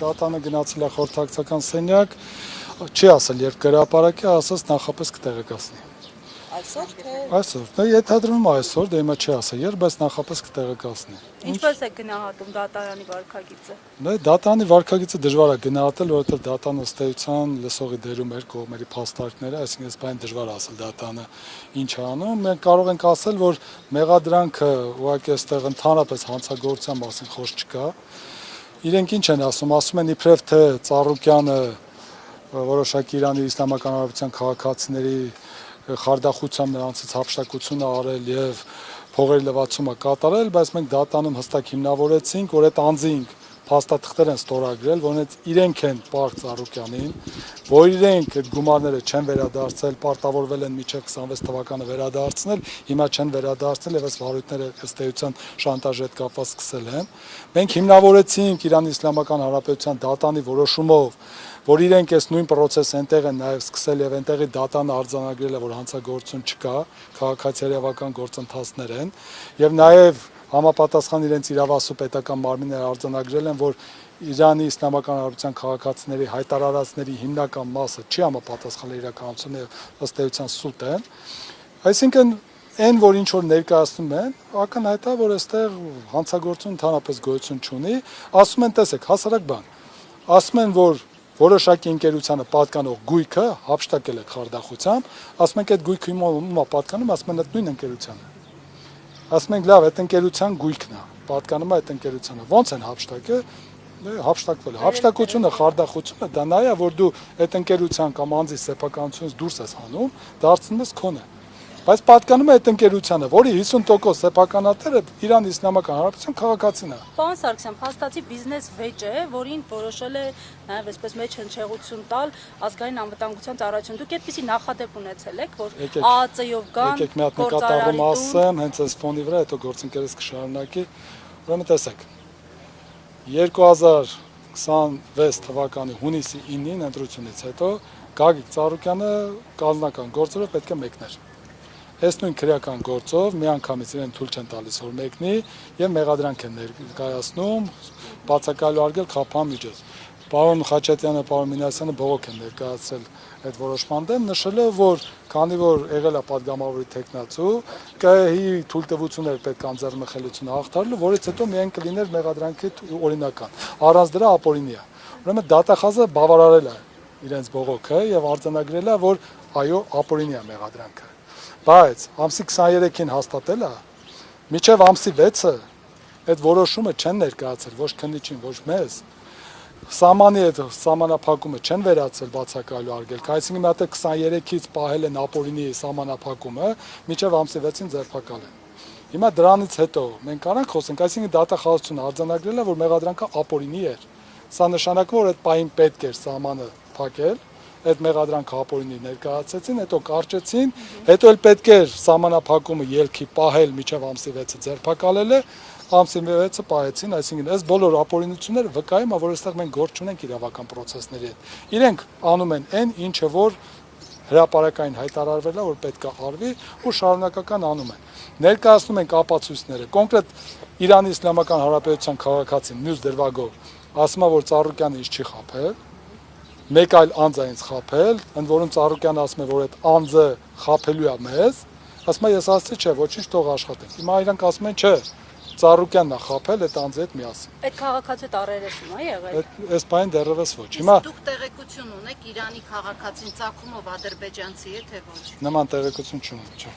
դատանը գնացել է խորհրդակցական սենյակ, չի ասել երբ կհրապարակի, ասաց նախապես կտեղեկացնի։ Այսօր թե Այսօր, ենթադրվում է այսօր, դե հիմա չի ասել երբ, բայց նախապես կտեղեկացնի։ ինչպես է գնահատում դատարանի վարքագիծը։ Դե դատանի վարքագիծը դժվար է գնահատել, որովհետև դատանը ըստ էության լսողի դերում էր կողմերի փաստարկները, այսինքն այս բանը դժվար է ասել դատանը ինչ է անում։ Մենք կարող ենք ասել, որ մեղադրանքը ուղղակի այստեղ ընդհանրապես հանցագործության մասին խոսք չկա։ Իրենք ինչ են ասում են իբրև թե Ծառուկյանը որոշակի Իրանի Իսլամական Հանրապետության քաղաքացիների խարդախությամբ նրանցից հափշտակություն է արել եւ փողերի լվացում է կատարել, բայց մենք դատանում հստակ հիմնավորեցինք, որ այդ անձինք փաստաթղթեր են ստորագրել, որոնց իրենք են Պարկ Ծառուկյանին, որ իրենք այդ գումարները չեն վերադարձել, պարտավորվել են մինչև 26 թվականը վերադարձնել, հիմա չեն վերադարձնել եւ այս վարույթները ըստ էության շանտաժի հետ կապված սկսել են։ Մենք հիմնավորեցինք Իրանի Իսլամական Հանրապետության դատանի որոշումով, որ իրենք այս նույն process-ը այնտեղ են նաև սկսել եւ այնտեղի դատանը արձանագրել է, որ հանցագործություն չկա, քաղաքացիական գործընթացներ են եւ նաև համապատասխան իրենց իրավասու պետական մարմինները արձանագրել են, որ Իրանի Իսլամական Հանրապետության քաղաքացիների հայտարարածների հիմնական մասը չի համապատասխանել իրականությանը եւ ըստ էության սուտ են։ Այսինքն այն, որ ինչ որ ներկայացնում են, ակնհայտ է, որ այստեղ հանցագործություն ընդհանրապես գոյություն չունի, ասում են, տեսեք, հասարակ բան։ Ասում են, որ որոշակի ընկերությանը պատկանող գույքը հափշտակել է խարդախությամբ, ասում ենք այդ գույքը ումա պատկանում, ասում են այդ նույն ընկերությանը։ Ասում ենք լավ, այդ ընկերության գույքն է, պատկանում է այդ ընկերությանը։ Ոնց են հափշտակել, հափշտակվել է։ Հափշտակությունը, խարդախությունը դա նա է, որ դու այդ ընկերության կամ անձի սեփականությունից դուրս ես հանում, դարձնում ես քոնը։ Բայց պատկանում է այդ ընկերությանը, որի 50% սեփականատերը Իրանի Իսլամական Հանրապետության քաղաքացին է։ Պարոն Սարգսյան, փաստացի բիզնես վեճ է, որին որոշել է նաև այսպես մեջ հնչեղություն տալ ազգային անվտանգության ծառայություն։ Դուք այդպիսի նախադեպ ունեցել եք, որ ԱԱԾ-ով կան եկեք մի հատ նկատառում ասեմ, հենց այս ֆոնի վրա, հետո գործընկերս կշարունակի։ Ուրեմն տեսեք, 2026 թվականի հունիսի 9-ին ընտրությունից հետո Գագիկ Ծառուկյանը կազմական գործերով պետք է մեկներ։ Այս նույն քրեական գործով միանգամից իրեն թույլ չեն տալիս որ մեկնի եւ մեղադրանք են ներկայացնում, բացակայելու արգել խափան միջոց։ Պարոն Խաչատյանը, պարոն Մինասյանը բողոք են ներկայացրել այդ որոշման դեմ, նշելով, որ քանի որ եղել է падգամավորի տեխնացու, ԿՀ-ի թույլտվություններ պետք է անձեռնմխելիությունը հաղթարելու, որից հետո միայն կլիներ մեղադրանքի օրինական։ Առանց դրա ապօրինի է։ Ուրեմն դատախազը բավարարել է իրենց բողոքը եւ արձանագրել է, որ այո, ապօրինի է մեղադրանքը։ Բայց ամսի 23-ին հաստատել է, մինչև ամսի 6-ը այդ որոշումը չեն ներկայացել ոչ քննիչին, ոչ մեզ։ Սահմանի այդ սահմանափակումը չեն վերացել բացակայելու արգելք, այսինքն մի հատ 23-ից պահել են ապօրինի սահմանափակումը, մինչև ամսի 6-ին ձերբակալ են։ Հիմա դրանից հետո մենք կարանք խոսենք, այսինքն դատախազությունը արձանագրել է, որ մեղադրանքը ապօրինի էր։ Սա նշանակում է, որ այդ պահին պետք էր սահմանը փակել, այդ մեղադրանքը ապօրինի ներկայացեցին, հետո կարճեցին, հետո էլ պետք էր սահմանափակումը ելքի պահել մինչև ամսի 6-ը ձերբակալել է, ամսի 6-ը պահեցին, այսինքն այս բոլոր ապօրինությունները վկայում է, որ այստեղ մենք գործ չունենք իրավական process-ների հետ։ Իրենք անում են այն, ինչը որ հրապարակային հայտարարվել է, որ պետք է արվի ու շարունակական անում են։ Ներկայացնում ենք ապացույցները, կոնկրետ Իրանի Իսլամական Հանրապետության քաղաքացին մյուս դրվագով ասում է, որ Ծառուկյանը ինձ չի խաբել, մեկ այլ անձ է ինձ խաբել, ընդ որում Ծառուկյանը ասում է, որ այդ անձը խաբելու է մեզ, ասում է ես ասացի չէ, ոչինչ թող աշխատենք։ Հիմա իրանք ասում են չէ, Ծառուկյանն է խաբել այդ անձի հետ միասին։ Այդ քաղաքացու տարերեսում է եղել։ Այս բանը դեռևս ոչ։ Հիմա դուք տեղեկություն ունեք Իրանի քաղաքացին ծագումով ադրբեջանցի է թե ոչ։ նման տեղեկություն չունեմ, չէ։